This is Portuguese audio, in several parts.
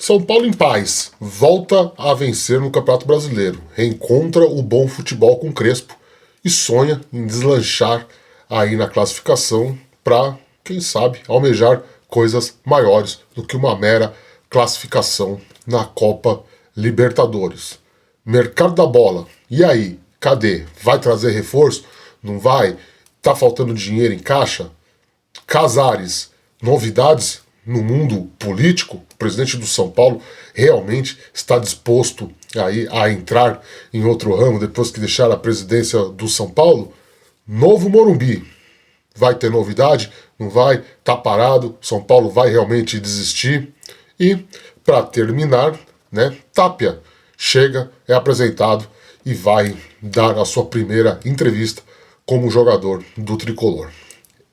São Paulo em paz, volta a vencer no Campeonato Brasileiro, reencontra o bom futebol com Crespo e sonha em deslanchar aí na classificação para, quem sabe, almejar coisas maiores do que uma mera classificação na Copa Libertadores. Mercado da bola, e aí? Cadê? Vai trazer reforço? Não vai? Tá faltando dinheiro em caixa? Casares, novidades no mundo político? O presidente do São Paulo realmente está disposto aí a entrar em outro ramo depois que deixar a presidência do São Paulo? Novo Morumbi. Vai ter novidade? Não vai? Tá parado? São Paulo vai realmente desistir? E, para terminar, né, Tapia chega, é apresentado e vai dar a sua primeira entrevista como jogador do Tricolor.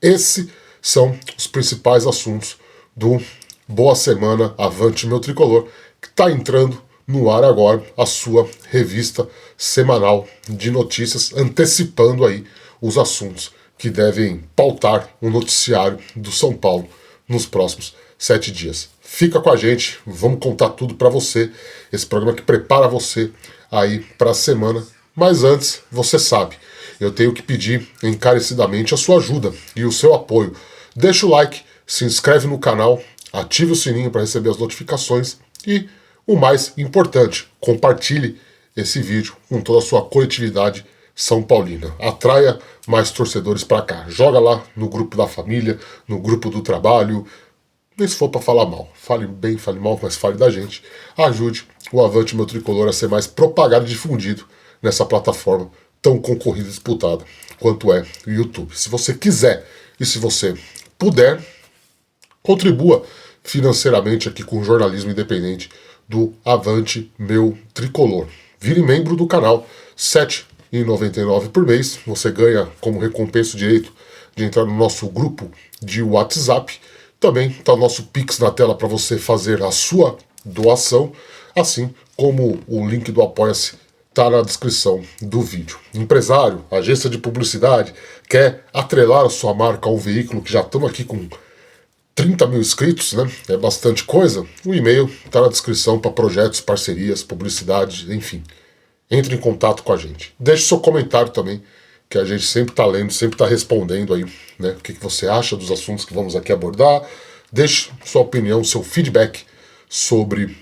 Esses são os principais assuntos do Boa Semana Avante Meu Tricolor, que está entrando no ar agora a sua revista semanal de notícias, antecipando aí os assuntos que devem pautar o noticiário do São Paulo nos próximos 7 dias. Fica com a gente, vamos contar tudo para você, esse programa que prepara você aí para a semana. Mas antes, você sabe, eu tenho que pedir encarecidamente a sua ajuda e o seu apoio. Deixa o like, se inscreve no canal, ative o sininho para receber as notificações e, o mais importante, compartilhe esse vídeo com toda a sua coletividade São Paulina. Atraia mais torcedores para cá. Joga lá no grupo da família, no grupo do trabalho. Nem se for para falar mal. Fale bem, fale mal, mas fale da gente. Ajude o Avante Meu Tricolor a ser mais propagado e difundido nessa plataforma tão concorrida e disputada quanto é o YouTube. Se você quiser e se você puder, contribua financeiramente aqui com o jornalismo independente do Avante Meu Tricolor. Vire membro do canal, R$ 7,99 por mês. Você ganha como recompensa o direito de entrar no nosso grupo de WhatsApp. Também está o nosso Pix na tela para você fazer a sua doação, assim como o link do Apoia-se está na descrição do vídeo. Empresário, agência de publicidade, quer atrelar a sua marca ao veículo, que já estamos aqui com 30 mil inscritos, né? É bastante coisa. O e-mail está na descrição para projetos, parcerias, publicidade, enfim. Entre em contato com a gente. Deixe seu comentário também, que a gente sempre está lendo, sempre está respondendo aí, né? O que você acha dos assuntos que vamos aqui abordar. Deixe sua opinião, seu feedback sobre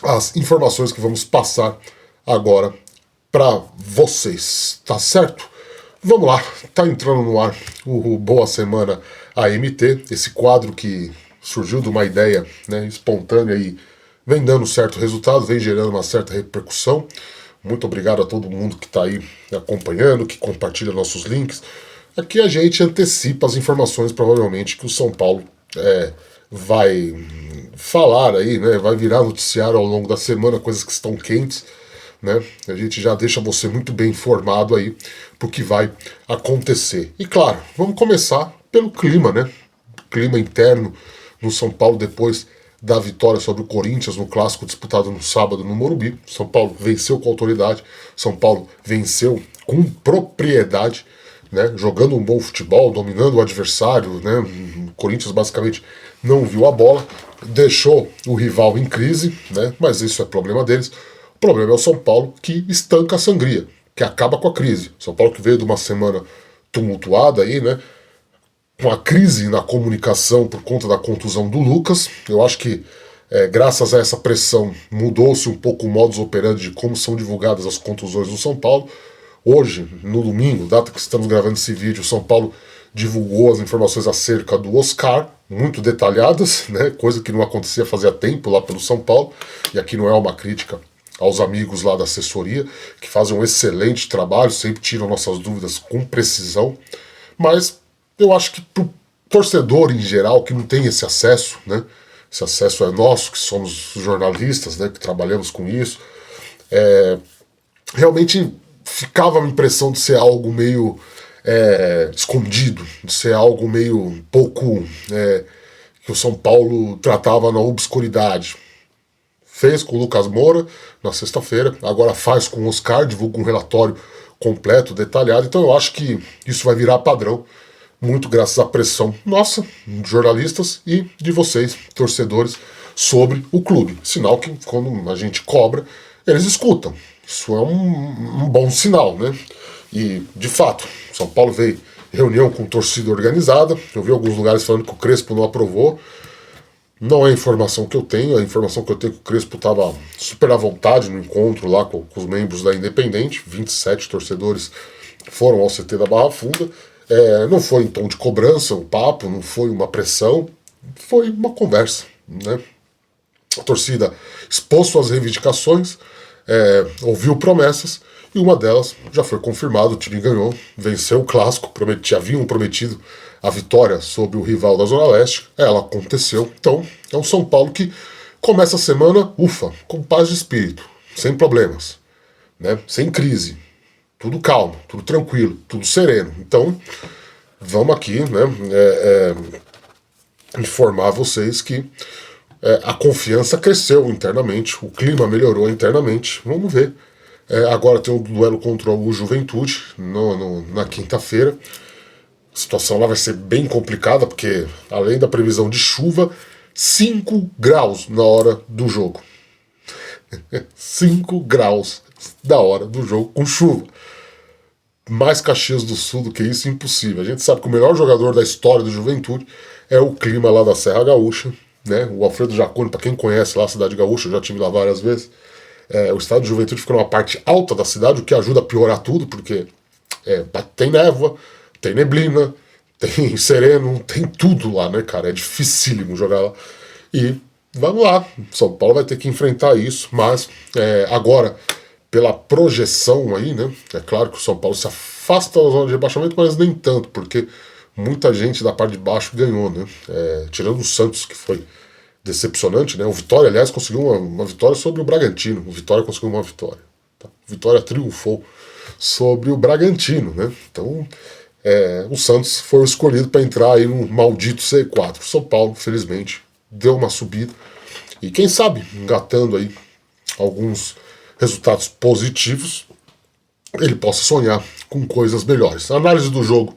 as informações que vamos passar agora para vocês, tá certo? Vamos lá, tá entrando no ar o Boa Semana AMT, esse quadro que surgiu de uma ideia, né, espontânea e vem dando certo resultado, vem gerando uma certa repercussão. Muito obrigado a todo mundo que está aí acompanhando, que compartilha nossos links. Aqui a gente antecipa as informações, provavelmente, que o São Paulo vai falar aí, né, vai virar noticiário ao longo da semana, coisas que estão quentes, né? A gente já deixa você muito bem informado aí pro que vai acontecer. E claro, vamos começar pelo clima, né? Clima interno no São Paulo depois da vitória sobre o Corinthians no clássico disputado no sábado no Morumbi. São Paulo venceu com autoridade, São Paulo venceu com propriedade, né? Jogando um bom futebol, dominando o adversário, né? O Corinthians basicamente não viu a bola, deixou o rival em crise, né? Mas isso é problema deles. O problema é o São Paulo que estanca a sangria, que acaba com a crise. São Paulo que veio de uma semana tumultuada aí, né? Com a crise na comunicação por conta da contusão do Lucas. Eu acho que graças a essa pressão mudou-se um pouco o modus operandi de como são divulgadas as contusões do São Paulo. Hoje, no domingo, data que estamos gravando esse vídeo, o São Paulo divulgou as informações acerca do Oscar, muito detalhadas, né? Coisa que não acontecia fazia tempo lá pelo São Paulo. E aqui não é uma crítica aos amigos lá da assessoria, que fazem um excelente trabalho, sempre tiram nossas dúvidas com precisão, mas eu acho que para o torcedor em geral, que não tem esse acesso, né, esse acesso é nosso, que somos jornalistas, né, que trabalhamos com isso, realmente ficava a impressão de ser algo meio escondido, de ser algo meio pouco que o São Paulo tratava na obscuridade. Fez com o Lucas Moura na sexta-feira, agora faz com o Oscar, divulga um relatório completo, detalhado. Então eu acho que isso vai virar padrão, muito graças à pressão nossa, jornalistas, e de vocês, torcedores, sobre o clube. Sinal que quando a gente cobra, eles escutam. Isso é um bom sinal, né? E, de fato, São Paulo veio reunião com torcida organizada. Eu vi alguns lugares falando que o Crespo não aprovou. Não é a informação que eu tenho. A informação que eu tenho é que o Crespo estava super à vontade no encontro lá com os membros da Independente. 27 torcedores foram ao CT da Barra Funda. Não foi em tom de cobrança o papo, não foi uma pressão, foi uma conversa, né? A torcida expôs suas reivindicações, ouviu promessas, e uma delas já foi confirmada. O time ganhou, venceu o clássico, haviam prometido a vitória sobre o rival da Zona Leste, ela aconteceu. Então é um São Paulo que começa a semana, ufa, com paz de espírito, sem problemas, né? Sem crise, tudo calmo, tudo tranquilo, tudo sereno. Então vamos aqui, né, informar vocês que a confiança cresceu internamente, o clima melhorou internamente. Vamos ver. Agora tem um duelo contra o Juventude na quinta-feira. A situação lá vai ser bem complicada, porque além da previsão de chuva, 5 graus na hora do jogo. 5 graus da hora do jogo com chuva. Mais Caxias do Sul do que isso, impossível. A gente sabe que o melhor jogador da história do Juventude é o clima lá da Serra Gaúcha, né? O Alfredo Jaconi, para quem conhece lá a Cidade Gaúcha, eu já estive lá várias vezes. O estado de Juventude fica numa parte alta da cidade, o que ajuda a piorar tudo, porque tem névoa, tem neblina, tem sereno, tem tudo lá, né, cara? É dificílimo jogar lá. E vamos lá, São Paulo vai ter que enfrentar isso, mas agora, pela projeção aí, né? É claro que o São Paulo se afasta da zona de rebaixamento, mas nem tanto, porque muita gente da parte de baixo ganhou, né? Tirando o Santos, que foi decepcionante, né? O Vitória, aliás, conseguiu uma vitória sobre o Bragantino. O Vitória conseguiu uma vitória. Tá? O Vitória triunfou sobre o Bragantino, né? Então, o Santos foi o escolhido para entrar aí no maldito C4. O São Paulo, felizmente, deu uma subida. E quem sabe, engatando aí alguns resultados positivos, ele possa sonhar com coisas melhores. A análise do jogo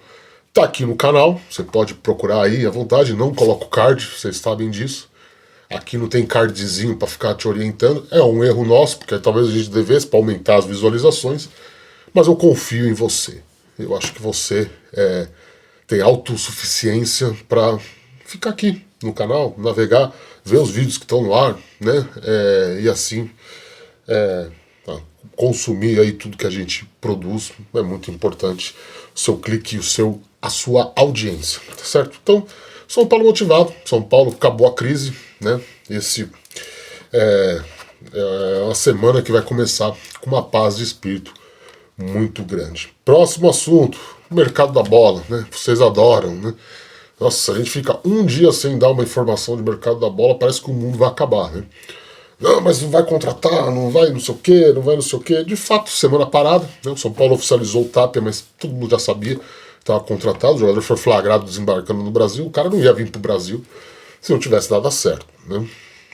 tá aqui no canal, você pode procurar aí à vontade, não coloco card, vocês sabem disso. Aqui não tem cardzinho para ficar te orientando, é um erro nosso, porque talvez a gente devesse para aumentar as visualizações, mas eu confio em você. Eu acho que você tem autossuficiência para ficar aqui no canal, navegar, ver os vídeos que estão no ar, né? E assim consumir aí tudo que a gente produz. É muito importante o seu clique e a sua audiência, tá certo? Então, São Paulo motivado, São Paulo acabou a crise, né? Esse é uma semana que vai começar com uma paz de espírito muito grande. Próximo assunto, o mercado da bola, né? Vocês adoram, né? Nossa, a gente fica um dia sem dar uma informação de mercado da bola, parece que o mundo vai acabar, né? Não, mas não vai contratar, não vai não sei o quê, não vai não sei o quê. De fato, semana parada, né? O São Paulo oficializou o Tapia, mas todo mundo já sabia, estava contratado, o jogador foi flagrado desembarcando no Brasil, o cara não ia vir para o Brasil se não tivesse dado certo, né?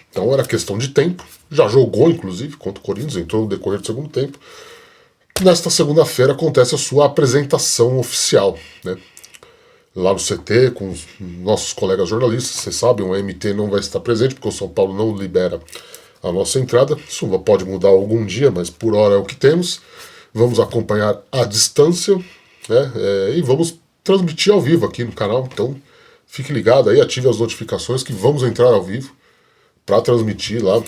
Então era questão de tempo, já jogou inclusive contra o Corinthians, entrou no decorrer do segundo tempo. Nesta segunda-feira acontece a sua apresentação oficial, né? Lá no CT, com os nossos colegas jornalistas. Vocês sabem, o MT não vai estar presente, porque o São Paulo não libera a nossa entrada. Isso pode mudar algum dia, mas por hora é o que temos. Vamos acompanhar à distância, né? E vamos transmitir ao vivo aqui no canal. Então fique ligado aí, ative as notificações que vamos entrar ao vivo para transmitir lá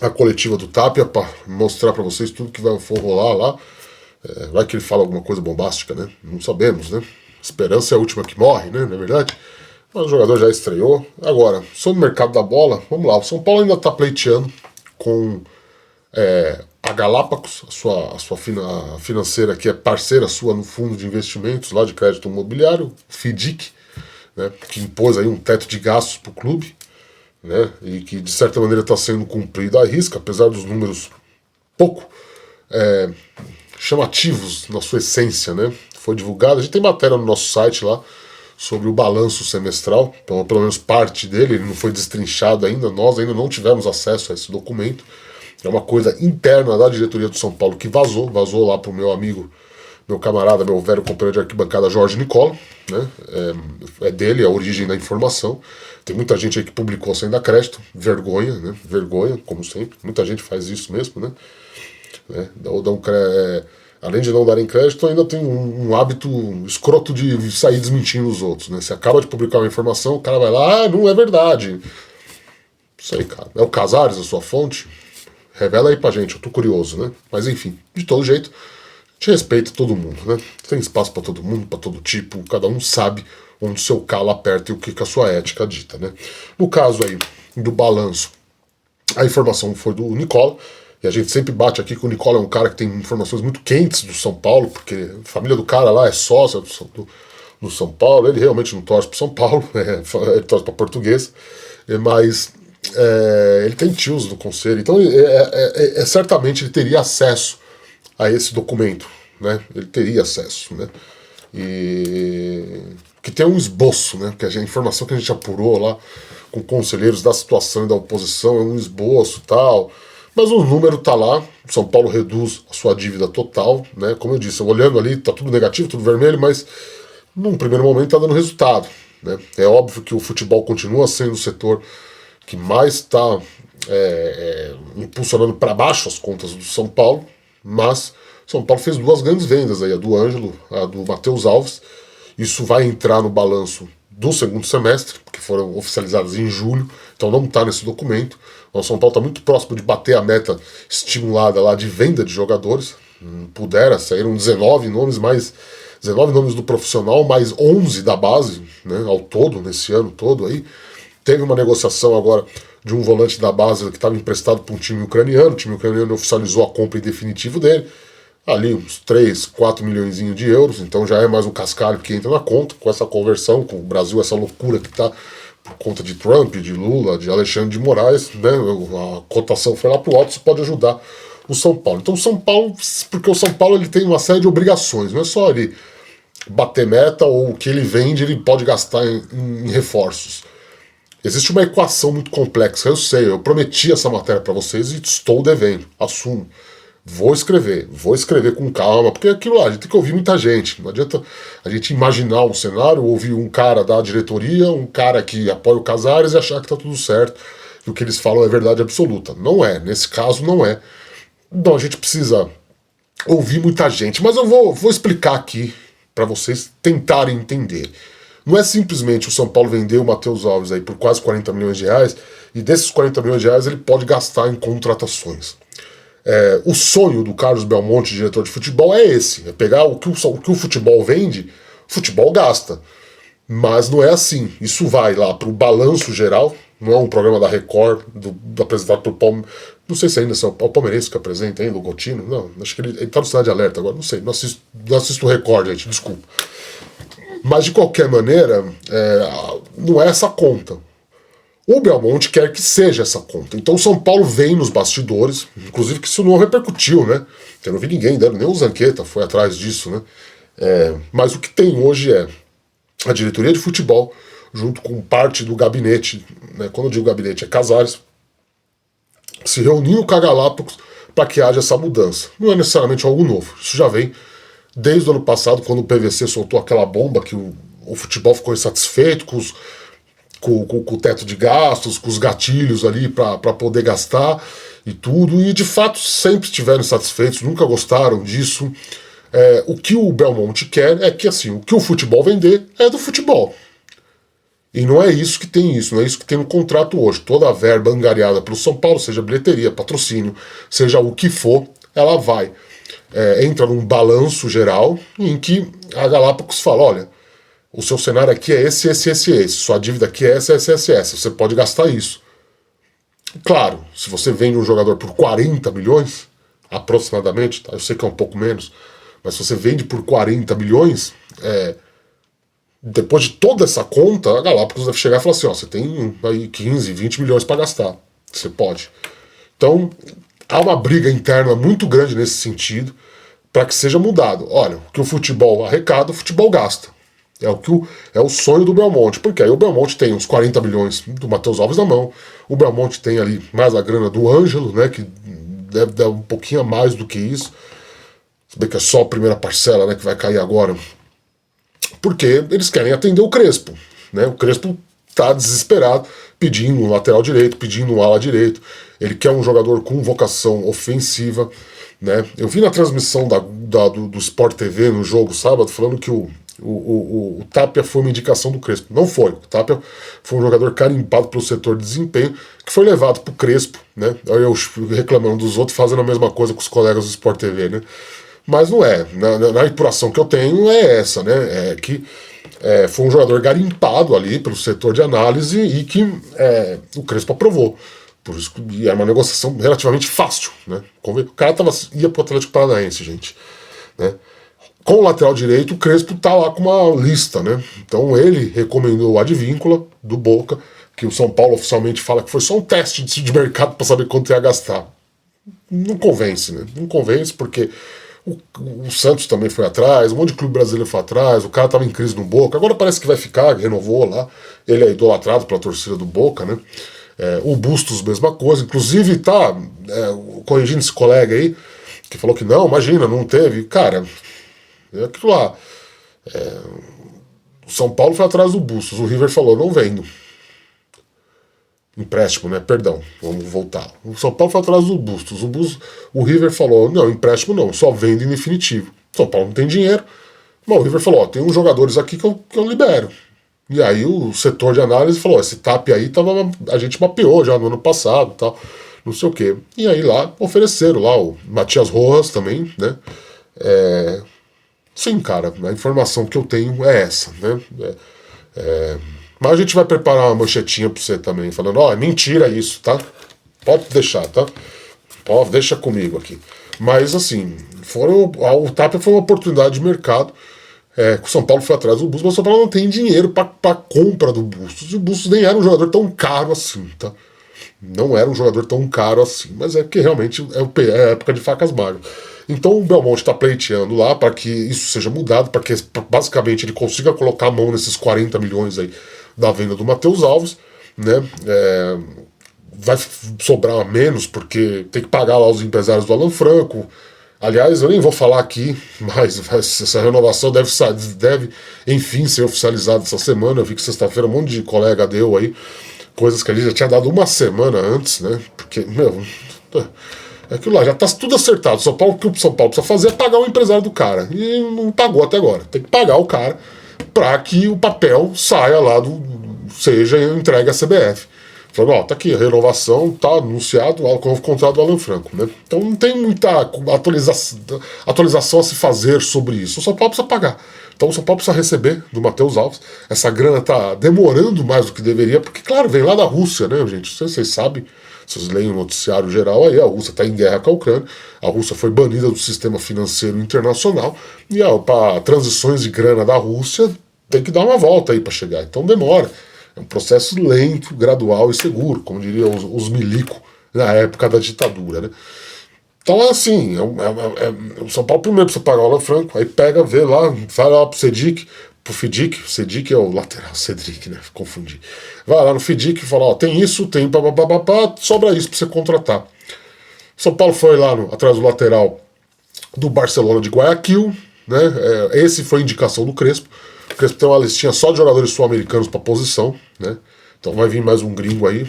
a coletiva do Tapia, para mostrar para vocês tudo que for rolar lá. Vai que ele fala alguma coisa bombástica, né? Não sabemos, né? Esperança é a última que morre, né? Não é verdade? Mas o jogador já estreou. Agora, sobre o mercado da bola, vamos lá. O São Paulo ainda está pleiteando com a Galápagos, a sua financeira, que é parceira sua no fundo de investimentos lá de crédito imobiliário, FIDIC, né? Que impôs aí um teto de gastos para o clube, né? E que de certa maneira está sendo cumprido à risca, apesar dos números pouco chamativos na sua essência, né? Foi divulgado, a gente tem matéria no nosso site lá sobre o balanço semestral, então pelo menos parte dele, ele não foi destrinchado ainda, nós ainda não tivemos acesso a esse documento, é uma coisa interna da diretoria do São Paulo que vazou lá para o meu amigo meu camarada, meu velho companheiro de arquibancada Jorge Nicola, né? É dele a origem da informação. Tem muita gente aí que publicou sem dar crédito, vergonha, né? Vergonha, como sempre. Muita gente faz isso mesmo, né? Além de não darem crédito, ainda tem um hábito escroto de sair desmentindo os outros, né? Você acaba de publicar uma informação, o cara vai lá, não é verdade. Isso aí, cara. É o Casares a sua fonte? Revela aí pra gente, eu tô curioso, né? Mas enfim, de todo jeito, te respeita todo mundo, né? Tem espaço pra todo mundo, pra todo tipo, cada um sabe onde o seu calo aperta e o que a sua ética dita, né? No caso aí do balanço, a informação foi do Nicola, e a gente sempre bate aqui que o Nicola é um cara que tem informações muito quentes do São Paulo, porque a família do cara lá é sócia do São Paulo, ele realmente não torce pro São Paulo, ele torce pra Portuguesa, mas ele tem tios no conselho, então certamente ele teria acesso a esse documento, né? Ele teria acesso, né? E que tem um esboço, né? Que a informação que a gente apurou lá com conselheiros da situação e da oposição é um esboço e tal, mas o número tá lá. São Paulo reduz a sua dívida total, né? Como eu disse, olhando ali, tá tudo negativo, tudo vermelho, mas num primeiro momento tá dando resultado, né? É óbvio que o futebol continua sendo o setor que mais está impulsionando para baixo as contas do São Paulo, mas São Paulo fez duas grandes vendas aí, a do Ângelo, a do Matheus Alves. Isso vai entrar no balanço do segundo semestre, que foram oficializadas em julho, então não está nesse documento. O São Paulo está muito próximo de bater a meta estimulada lá de venda de jogadores. Pudera, saíram 19 nomes, mais 19 nomes do profissional, mais 11 da base, né, ao todo, nesse ano todo aí. Teve uma negociação agora de um volante da base que estava emprestado para um time ucraniano. O time ucraniano oficializou a compra em definitivo dele. Ali uns 3, 4 milhões de euros. Então já é mais um cascalho que entra na conta. Com essa conversão, com o Brasil, essa loucura que está por conta de Trump, de Lula, de Alexandre de Moraes, né? A cotação foi lá para o alto, isso pode ajudar o São Paulo. Então o São Paulo, porque o São Paulo ele tem uma série de obrigações. Não é só ele bater meta ou o que ele vende ele pode gastar em reforços. Existe uma equação muito complexa, eu sei, eu prometi essa matéria para vocês e estou devendo, assumo. Vou escrever com calma, porque aquilo lá, a gente tem que ouvir muita gente. Não adianta a gente imaginar um cenário, ouvir um cara da diretoria, um cara que apoia o Casares e achar que tá tudo certo, e o que eles falam é verdade absoluta. Não é, nesse caso não é. Então a gente precisa ouvir muita gente, mas eu vou explicar aqui para vocês tentarem entender. Não é simplesmente o São Paulo vender o Matheus Alves aí por quase 40 milhões de reais e desses 40 milhões de reais ele pode gastar em contratações. O sonho do Carlos Belmonte, diretor de futebol, é esse. É pegar o que o futebol vende, o futebol gasta. Mas não é assim. Isso vai lá para o balanço geral, não é um programa da Record, apresentado por Palmeiras. Não sei se ainda é o Palmeirense que apresenta ainda, o Gotino. Não, acho que ele tá no Cidade Alerta agora, não sei. Não assisto o Record, gente, desculpa. Mas, de qualquer maneira, não é essa conta. O Belmonte quer que seja essa conta. Então o São Paulo vem nos bastidores, inclusive que isso não repercutiu, né? Eu não vi ninguém, nem o Zanqueta foi atrás disso, né? Mas o que tem hoje é a diretoria de futebol, junto com parte do gabinete, né? Quando eu digo gabinete, é Casares, se reuniu com a Galápagos para que haja essa mudança. Não é necessariamente algo novo, isso já vem desde o ano passado, quando o PVC soltou aquela bomba que o futebol ficou insatisfeito com o teto de gastos, com os gatilhos ali para poder gastar e tudo, e de fato sempre estiveram insatisfeitos, nunca gostaram disso. O que o Belmonte quer é que assim, o que o futebol vender é do futebol. E não é isso que tem isso, não é isso que tem no contrato hoje. Toda a verba angariada pelo São Paulo, seja bilheteria, patrocínio, seja o que for, ela vai. Entra num balanço geral em que a Galápagos fala, olha, o seu cenário aqui é esse, sua dívida aqui é essa, você pode gastar isso. Claro, se você vende um jogador por 40 milhões, aproximadamente, tá? Eu sei que é um pouco menos, mas se você vende por 40 milhões, depois de toda essa conta, a Galápagos deve chegar e falar assim, você tem aí 15, 20 milhões para gastar, você pode. Então, há uma briga interna muito grande nesse sentido para que seja mudado. Olha, o que o futebol arrecada, o futebol gasta. É o sonho do Belmonte, porque aí o Belmonte tem uns 40 milhões do Matheus Alves na mão, o Belmonte tem ali mais a grana do Ângelo, né, que deve dar um pouquinho a mais do que isso. se bem que é só a primeira parcela, né, que vai cair agora, porque eles querem atender o Crespo, né? O Crespo tá desesperado, pedindo um lateral direito, pedindo um ala direito. Ele quer um jogador com vocação ofensiva, né? Eu vi na transmissão do Sport TV no jogo sábado falando que o Tapia foi uma indicação do Crespo. Não foi. O Tapia foi um jogador carimbado pelo setor de desempenho que foi levado pro Crespo, né? Eu reclamando dos outros, fazendo a mesma coisa com os colegas do Sport TV, né? Mas não é. Na apuração que eu tenho é essa, né? É que foi um jogador garimpado ali pelo setor de análise e que o Crespo aprovou. Por isso que era uma negociação relativamente fácil, né? O cara ia pro Atlético Paranaense, gente, né? Com o lateral direito, o Crespo tá lá com uma lista, né? Então ele recomendou o Advíncula, do Boca, que o São Paulo oficialmente fala que foi só um teste de mercado para saber quanto ia gastar. Não convence, né? Não convence porque o Santos também foi atrás, um monte de clube brasileiro foi atrás, o cara tava em crise no Boca, agora parece que vai ficar, renovou lá, ele é idolatrado pela torcida do Boca, né? O Bustos, mesma coisa, inclusive tá corrigindo esse colega aí, que falou que não, imagina, não teve, cara, é aquilo lá. O São Paulo foi atrás do Bustos, o River falou, não vendo. Empréstimo, né? Perdão, vamos voltar. O São Paulo foi atrás do Bustos. O River falou, não, empréstimo não, só vende em definitivo. O São Paulo não tem dinheiro. Mas o River falou, tem uns jogadores aqui que eu libero. E aí o setor de análise falou, esse TAP aí a gente mapeou já no ano passado e tal, não sei o quê. E aí lá ofereceram lá o Matias Rojas também, né? Sim, cara, a informação que eu tenho é essa, né? Mas a gente vai preparar uma manchetinha pra você também, falando, é mentira isso, tá? Pode deixar, tá? Pode, deixa comigo aqui. Mas, assim, o Tapia foi uma oportunidade de mercado, o São Paulo foi atrás do Bustos, mas o São Paulo não tem dinheiro pra compra do Bustos, e o Bustos nem era um jogador tão caro assim, tá? Não era um jogador tão caro assim, mas é porque realmente é a época de facas magras. Então o Belmonte está pleiteando lá para que isso seja mudado, para que basicamente ele consiga colocar a mão nesses 40 milhões aí da venda do Matheus Alves, né? Vai sobrar menos porque tem que pagar lá os empresários do Alan Franco. Aliás, eu nem vou falar aqui, mas essa renovação deve enfim ser oficializada essa semana. Eu vi que sexta-feira um monte de colega deu aí coisas que a gente já tinha dado uma semana antes, né? Porque, meu, aquilo lá já tá tudo acertado. O que o São Paulo precisa fazer é pagar o empresário do cara. E não pagou até agora. Tem que pagar o cara para que o papel saia lá seja entregue à CBF. Falando, tá aqui, a renovação, tá anunciado o novo contrato do Alan Franco, né? Então não tem muita atualização a se fazer sobre isso. O São Paulo precisa pagar. Então o São Paulo precisa receber do Matheus Alves. Essa grana tá demorando mais do que deveria, porque, claro, vem lá da Rússia, né, gente? Vocês sabem, vocês leem o noticiário geral aí, a Rússia está em guerra com a Ucrânia, a Rússia foi banida do sistema financeiro internacional, e para transições de grana da Rússia tem que dar uma volta aí para chegar. Então demora. É um processo lento, gradual e seguro, como diriam os milico na época da ditadura, né? Então, assim, o São Paulo primeiro precisa pagar o Alan Franco, aí vê lá, vai lá pro Cedic, pro Fidic, o Cedic é o lateral, Cedric, né? Confundi. Vai lá no Fidic e fala, tem isso, tem papapá, sobra isso pra você contratar. São Paulo foi lá atrás do lateral do Barcelona de Guayaquil, né? Esse foi a indicação do Crespo. O Crespo tem uma listinha só de jogadores sul-americanos para posição, né? Então vai vir mais um gringo aí.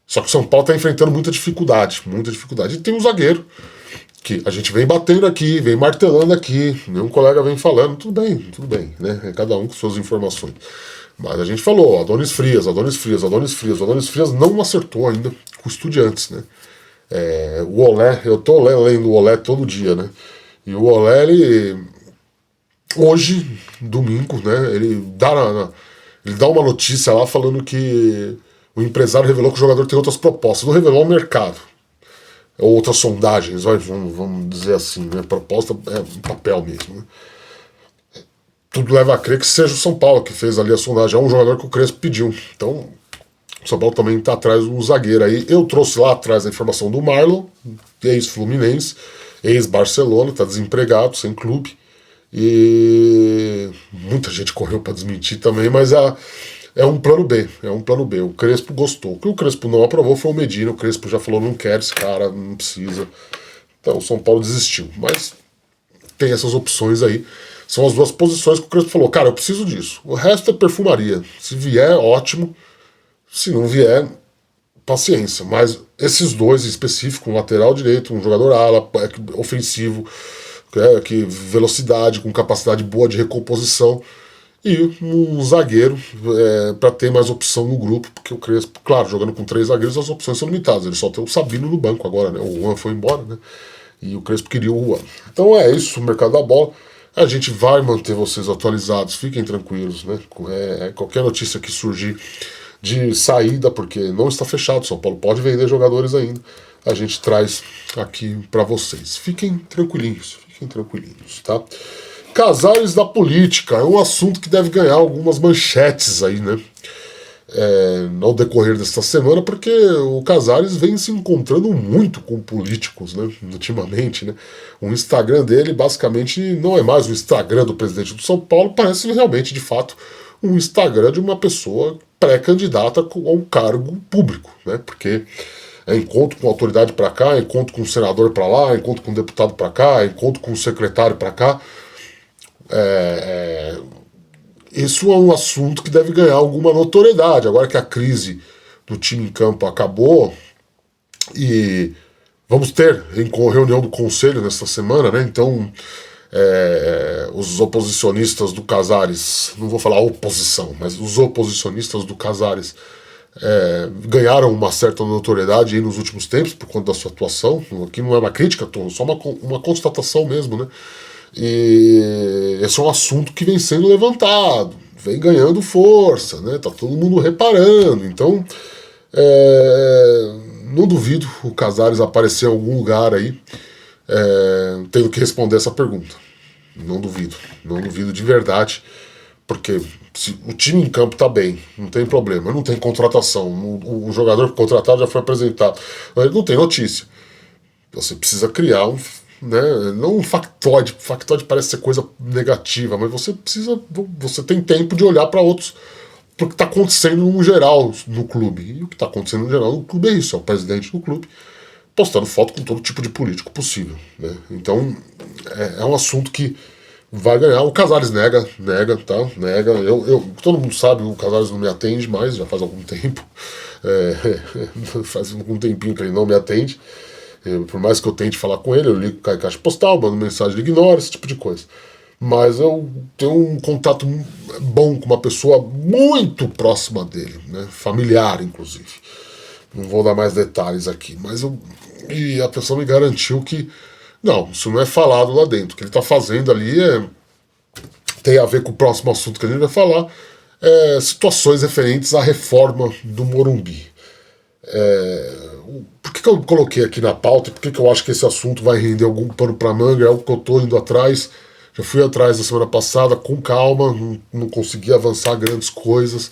Só que o São Paulo está enfrentando muita dificuldade, muita dificuldade. E tem um zagueiro que a gente vem batendo aqui, vem martelando aqui, nenhum colega vem falando, tudo bem, né? Cada um com suas informações. Mas a gente falou, Adonis Frias não acertou ainda com o Estudiantes, né? O Olé, eu tô lendo o Olé todo dia, né? E o Olé, ele hoje, domingo, né, ele dá uma notícia lá falando que o empresário revelou que o jogador tem outras propostas. Não revelou o mercado. Ou outras sondagens, vamos dizer assim, né? Proposta é um papel mesmo. Né? Tudo leva a crer que seja o São Paulo que fez ali a sondagem. É um jogador que o Crespo pediu. Então, o São Paulo também está atrás do zagueiro aí. Eu trouxe lá atrás a informação do Marlon, ex-Fluminense, ex-Barcelona, está desempregado, sem clube. E muita gente correu para desmentir também, mas é um plano B, O Crespo gostou. O que o Crespo não aprovou foi o Medina. O Crespo já falou, não quero esse cara, não precisa. Então o São Paulo desistiu. Mas tem essas opções aí. São as duas posições que o Crespo falou, cara, eu preciso disso. O resto é perfumaria. Se vier, ótimo. Se não vier, paciência. Mas esses dois em específico, um lateral direito, um jogador ala, ofensivo, que velocidade, com capacidade boa de recomposição, e um zagueiro para ter mais opção no grupo, porque o Crespo, claro, jogando com 3 zagueiros, as opções são limitadas. Ele só tem o Sabino no banco agora, né? O Juan foi embora, né? E o Crespo queria o Juan. Então é isso, o mercado da bola. A gente vai manter vocês atualizados, fiquem tranquilos, né? Qualquer notícia que surgir de saída, porque não está fechado, São Paulo pode vender jogadores ainda, a gente traz aqui para vocês. Fiquem tranquilinhos, tá? Casares da política é um assunto que deve ganhar algumas manchetes aí, né? Ao decorrer desta semana, porque o Casares vem se encontrando muito com políticos, né, ultimamente, né? O Instagram dele basicamente não é mais o Instagram do presidente do São Paulo, parece realmente, de fato, um Instagram de uma pessoa pré-candidata a um cargo público, né? Porque é encontro com autoridade para cá, encontro com senador para lá, encontro com deputado para cá, encontro com secretário para cá. Isso é um assunto que deve ganhar alguma notoriedade. Agora que a crise do time em campo acabou e vamos ter reunião do conselho nesta semana, né? Então, os oposicionistas do Casares, não vou falar oposição, mas os oposicionistas do Casares ganharam uma certa notoriedade aí nos últimos tempos por conta da sua atuação. Aqui não é uma crítica, só uma constatação mesmo, né? E esse é um assunto que vem sendo levantado, vem ganhando força, né? Tá todo mundo reparando. Então, não duvido o Casares aparecer em algum lugar aí tendo que responder essa pergunta. Não duvido de verdade, porque se o time em campo tá bem, não tem problema, não tem contratação, o jogador contratado já foi apresentado, não tem notícia. Você precisa criar não um factoide parece ser coisa negativa, mas você tem tempo de olhar para outros, para o que está acontecendo no geral no clube. E o que está acontecendo no geral no clube é isso, é o presidente do clube postando foto com todo tipo de político possível, né? Então é um assunto que vai ganhar. O Casares nega, tá? Nega. Todo mundo sabe, o Casares não me atende mais, já faz algum tempo. Faz algum tempinho que ele não me atende. Por mais que eu tente falar com ele, eu ligo com a caixa postal, mando mensagem, ele ignora, esse tipo de coisa. Mas eu tenho um contato bom com uma pessoa muito próxima dele, né? Familiar, inclusive. Não vou dar mais detalhes aqui, mas e a pessoa me garantiu que não, isso não é falado lá dentro. O que ele está fazendo ali tem a ver com o próximo assunto que a gente vai falar, situações referentes à reforma do Morumbi. Por que eu coloquei aqui na pauta? Por que eu acho que esse assunto vai render algum pano para manga? É algo que eu estou indo atrás. Já fui atrás da semana passada com calma, não consegui avançar grandes coisas.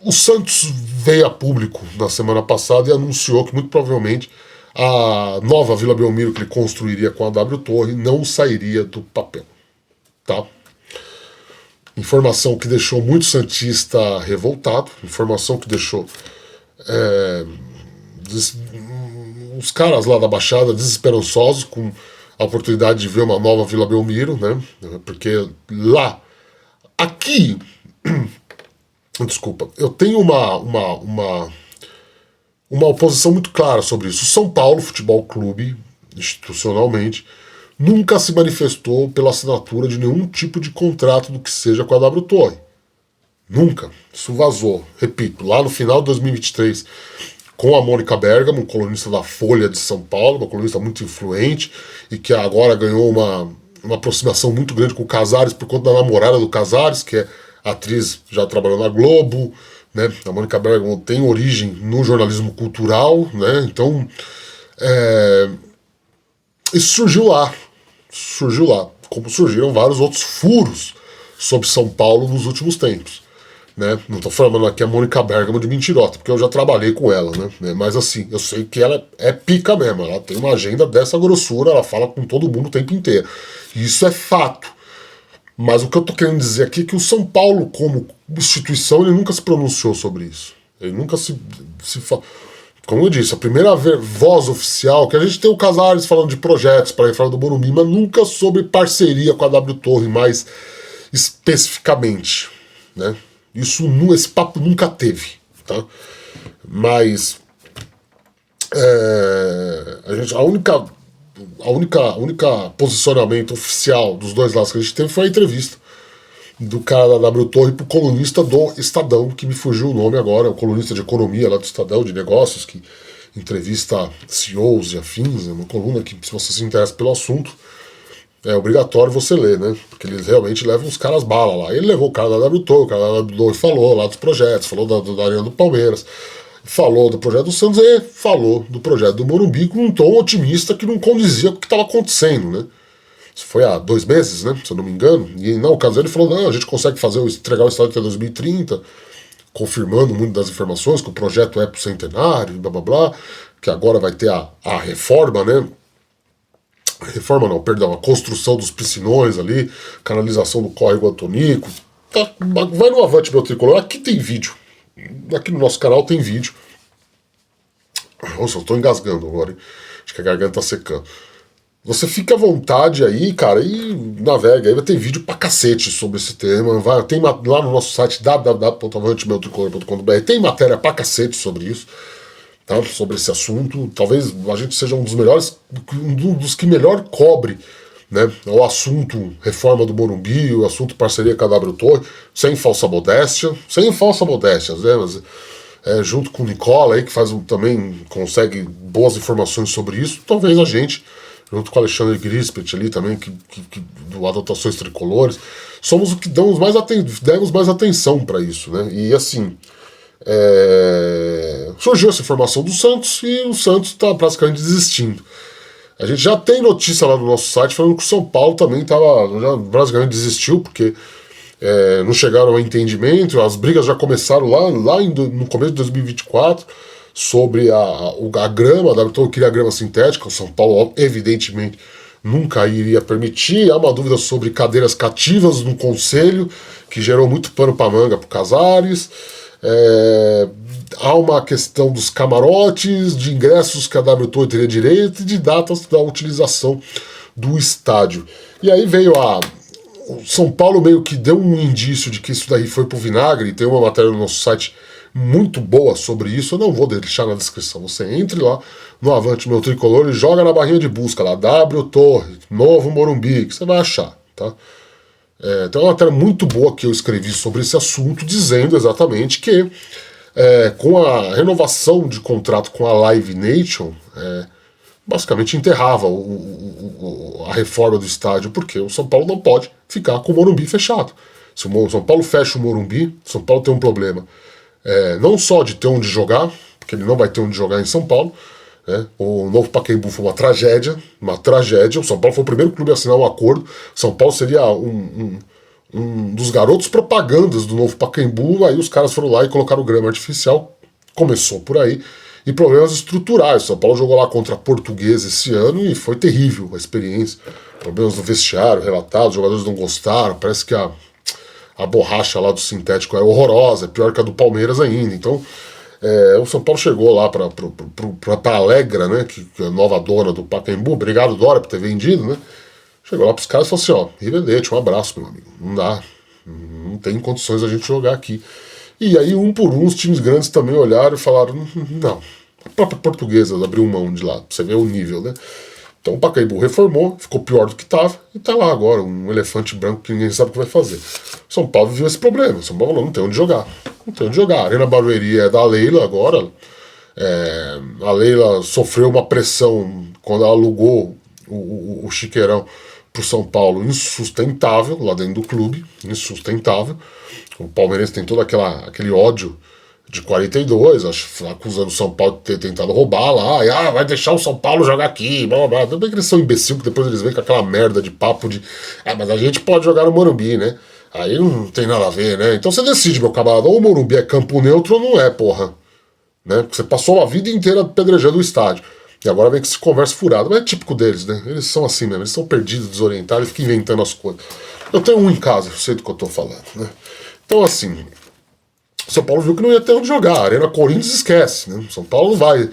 O Santos veio a público na semana passada e anunciou que muito provavelmente a nova Vila Belmiro que ele construiria com a W Torre não sairia do papel. Tá? Informação que deixou muito santista revoltado, informação que deixou os caras lá da Baixada desesperançosos com a oportunidade de ver uma nova Vila Belmiro, né? Porque aqui, desculpa, eu tenho uma oposição muito clara sobre isso. O São Paulo Futebol Clube, institucionalmente, nunca se manifestou pela assinatura de nenhum tipo de contrato do que seja com a W Torre. Nunca. Isso vazou. Repito, lá no final de 2023, com a Mônica Bergamo, colunista da Folha de São Paulo, uma colunista muito influente e que agora ganhou uma aproximação muito grande com o Casares por conta da namorada do Casares, que é atriz, já trabalhou na Globo, né? A Mônica Bergamo tem origem no jornalismo cultural, né? Então, isso surgiu lá, como surgiram vários outros furos sobre São Paulo nos últimos tempos. Né? Não estou falando aqui a Mônica Bergamo de mentirota, porque eu já trabalhei com ela, né? Mas assim, eu sei que ela é pica mesmo, ela tem uma agenda dessa grossura, ela fala com todo mundo o tempo inteiro. E isso é fato. Mas o que eu estou querendo dizer aqui é que o São Paulo, como instituição, ele nunca se pronunciou sobre isso. Ele nunca como eu disse, a primeira voz oficial, que a gente tem o Casares falando de projetos para a reforma do Morumbi, mas nunca sobre parceria com a W Torre mais especificamente, né? Esse papo nunca teve, tá? Mas a única posicionamento oficial dos dois lados que a gente teve foi a entrevista do cara da W Torre pro colunista do Estadão, que me fugiu o nome agora, o colunista de economia lá do Estadão, de negócios, que entrevista CEOs e afins, é uma coluna que, se você se interessa pelo assunto, é obrigatório você ler, né? Porque eles realmente levam os caras bala lá. Ele levou o cara da W Torre, o cara da W Torre falou lá dos projetos, falou da Arena do Palmeiras, falou do projeto do Santos e falou do projeto do Morumbi com um tom otimista que não condizia com o que estava acontecendo, né? Isso foi há 2 meses, né? Se eu não me engano. E não, o caso ele falou, não, a gente consegue entregar o estádio até 2030, confirmando muitas das informações, que o projeto é pro centenário, blá blá blá, que agora vai ter a reforma, né? Reforma não, perdão, a construção dos piscinões ali, canalização do córrego Antonico. Tá, vai no Avante Meu Tricolor, aqui tem vídeo. Aqui no nosso canal tem vídeo. Nossa, eu tô engasgando agora, hein? Acho que a garganta tá secando. Você fica à vontade aí, cara, e navega. Aí vai ter vídeo pra cacete sobre esse tema. Tem lá no nosso site www.avantmeutricolor.com.br tem matéria pra cacete sobre isso, tá? Sobre esse assunto. Talvez a gente seja um dos melhores, um dos que melhor cobre, né, o assunto reforma do Morumbi, o assunto parceria com a W Torre, sem falsa modéstia, né? Mas, junto com o Nicola aí, que também consegue boas informações sobre isso, talvez a gente, junto com o Alexandre Grispet ali também, do Adotações Tricolores, somos o que demos mais atenção para isso, né? E assim, surgiu essa informação do Santos e o Santos está praticamente desistindo. A gente já tem notícia lá no nosso site falando que o São Paulo também já basicamente desistiu, porque não chegaram ao entendimento, as brigas já começaram lá no começo de 2024, sobre a grama, a W queria a grama sintética, o São Paulo evidentemente nunca iria permitir. Há uma dúvida sobre cadeiras cativas no conselho, que gerou muito pano para manga para o Casares. Há uma questão dos camarotes, de ingressos que a W Torre teria direito e de datas da utilização do estádio. E aí veio o São Paulo meio que deu um indício de que isso daí foi pro vinagre, tem uma matéria no nosso site muito boa sobre isso, eu não vou deixar na descrição, você entre lá no Avante Meu Tricolor e joga na barrinha de busca lá, W Torre, Novo Morumbi, que você vai achar, tá? Tem uma matéria muito boa que eu escrevi sobre esse assunto, dizendo exatamente que com a renovação de contrato com a Live Nation, basicamente enterrava a reforma do estádio, porque o São Paulo não pode ficar com o Morumbi fechado. Se o São Paulo fecha o Morumbi, o São Paulo tem um problema. Não só de ter onde jogar, porque ele não vai ter onde jogar em São Paulo, né? O novo Pacaembu foi uma tragédia. O São Paulo foi o primeiro clube a assinar um acordo. São Paulo seria um dos garotos propagandas do novo Pacaembu. Aí os caras foram lá e colocaram grama artificial. Começou por aí. E problemas estruturais. São Paulo jogou lá contra a Portuguesa esse ano e foi terrível a experiência. Problemas no vestiário relatados, os jogadores não gostaram. Parece que a borracha lá do sintético é horrorosa, é pior que a do Palmeiras ainda. Então, o São Paulo chegou lá para a Alegra, né, que é a nova dona do Pacaembu. Obrigado, Dória, por ter vendido, né? Chegou lá para os caras e falou assim, Rivedete, um abraço, meu amigo. Não dá, não tem condições a gente jogar aqui. E aí, um por um, os times grandes também olharam e falaram, não. A própria Portuguesa abriu mão de lá, pra você ver o nível, né? Então o Pacaembu reformou, ficou pior do que estava, e está lá agora, um elefante branco que ninguém sabe o que vai fazer. São Paulo viveu esse problema, São Paulo não tem onde jogar. Não tem onde jogar. A Arena Barueri é da Leila agora. A Leila sofreu uma pressão quando ela alugou o Chiqueirão para o São Paulo insustentável, lá dentro do clube, insustentável. O palmeirense tem todo aquele ódio de 42, acusando o São Paulo de ter tentado roubar lá, e vai deixar o São Paulo jogar aqui, blá blá blá. Também que eles são imbecil, que depois eles vêm com aquela merda de papo de mas a gente pode jogar no Morumbi, né? Aí não tem nada a ver, né? Então você decide, meu camarada, ou o Morumbi é campo neutro ou não é, porra. Né? Porque você passou a vida inteira pedrejando o estádio. E agora vem com esse conversa furada. Mas é típico deles, né? Eles são assim mesmo, eles são perdidos, desorientados, eles ficam inventando as coisas. Eu tenho um em casa, eu sei do que eu tô falando, né? Então assim, São Paulo viu que não ia ter onde jogar. A Arena Corinthians esquece, né? São Paulo não vai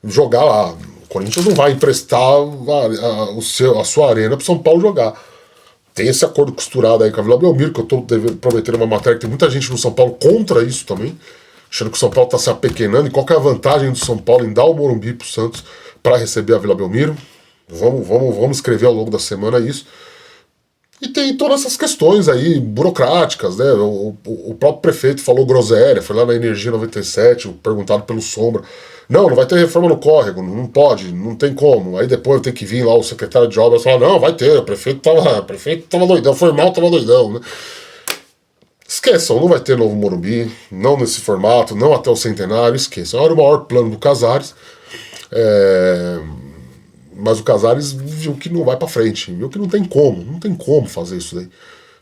jogar lá. O Corinthians não vai emprestar a sua arena para São Paulo jogar. Tem esse acordo costurado aí com a Vila Belmiro, que eu estou prometendo uma matéria que tem muita gente no São Paulo contra isso também, achando que o São Paulo está se apequenando. E qual que é a vantagem do São Paulo em dar o Morumbi para o Santos para receber a Vila Belmiro? Vamos escrever ao longo da semana isso. E tem todas essas questões aí burocráticas, né? O próprio prefeito falou groselha, foi lá na Energia 97, perguntado pelo Sombra. Não vai ter reforma no córrego, não pode, não tem como. Aí depois tem que vir lá o secretário de obras e falar, não, vai ter, o prefeito tava doidão, foi mal, tava doidão, né? Esqueçam, não vai ter novo Morumbi, não nesse formato, não até o centenário, esqueçam. Era o maior plano do Casares, mas o Casares viu que não vai para frente, viu que não tem como fazer isso daí.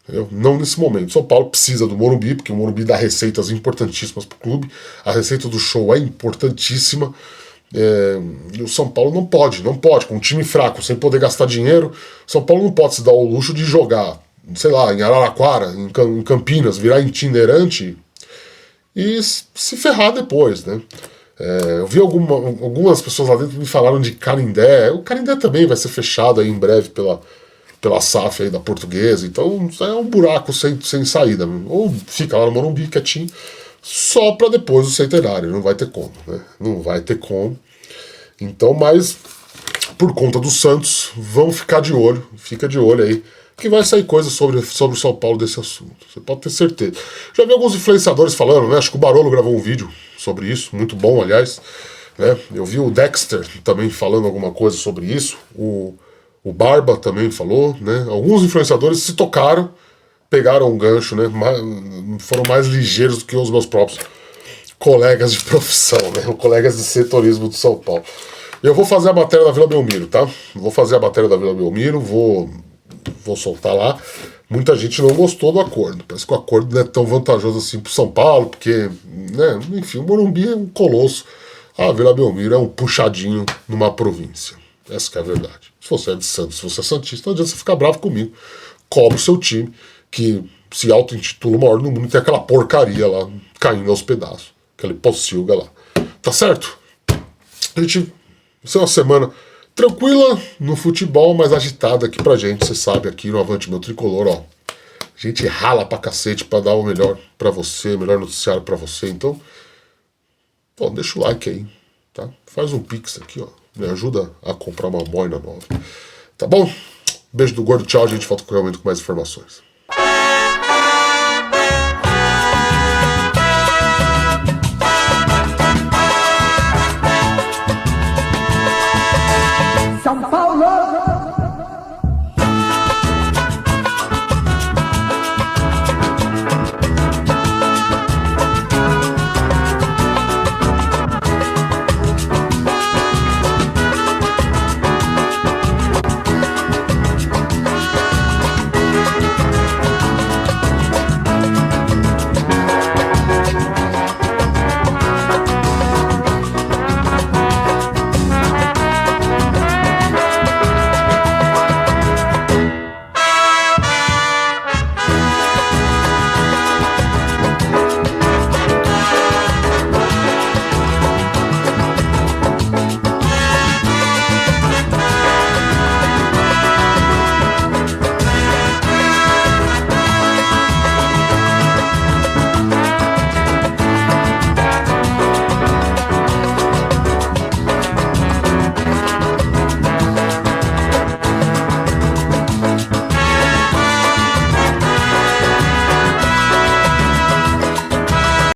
Entendeu? Não nesse momento. São Paulo precisa do Morumbi, porque o Morumbi dá receitas importantíssimas para o clube, a receita do show é importantíssima, e o São Paulo não pode, com um time fraco, sem poder gastar dinheiro, São Paulo não pode se dar o luxo de jogar, sei lá, em Araraquara, em Campinas, virar itinerante e se ferrar depois, né? Eu vi algumas pessoas lá dentro me falaram de Canindé. O Canindé também vai ser fechado aí em breve pela SAF aí da Portuguesa, então é um buraco sem saída. Ou fica lá no Morumbi quietinho, só para depois do centenário, não vai ter como, né? Não vai ter como. Então, mas por conta do Santos, fica de olho aí, que vai sair coisa sobre o São Paulo desse assunto. Você pode ter certeza. Já vi alguns influenciadores falando, né? Acho que o Barolo gravou um vídeo sobre isso, muito bom, aliás. Né? Eu vi o Dexter também falando alguma coisa sobre isso. O Barba também falou, né? Alguns influenciadores se tocaram, pegaram um gancho, né? Foram mais ligeiros do que os meus próprios colegas de profissão, né? Colegas de setorismo do São Paulo. Eu vou fazer a matéria da Vila Belmiro, tá? Vou fazer a matéria da Vila Belmiro, vou soltar lá. Muita gente não gostou do acordo. Parece que o acordo não é tão vantajoso assim pro São Paulo, porque, né, enfim, o Morumbi é um colosso. A Vila Belmiro é um puxadinho numa província. Essa que é a verdade. Se você é de Santos, se você é santista, não adianta você ficar bravo comigo. Cobre o seu time, que se auto-intitula o maior no mundo, e tem aquela porcaria lá, caindo aos pedaços. Aquele pocilga lá. Tá certo? A gente... Isso é uma semana tranquila no futebol, mas agitada aqui pra gente, você sabe, aqui no Avante Meu Tricolor, ó. A gente rala pra cacete pra dar o melhor pra você, o melhor noticiário pra você, então, pô, deixa o like aí, tá? Faz um pix aqui, ó, me ajuda a comprar uma boina nova. Tá bom? Beijo do gordo, tchau, a gente volta com realmente com mais informações.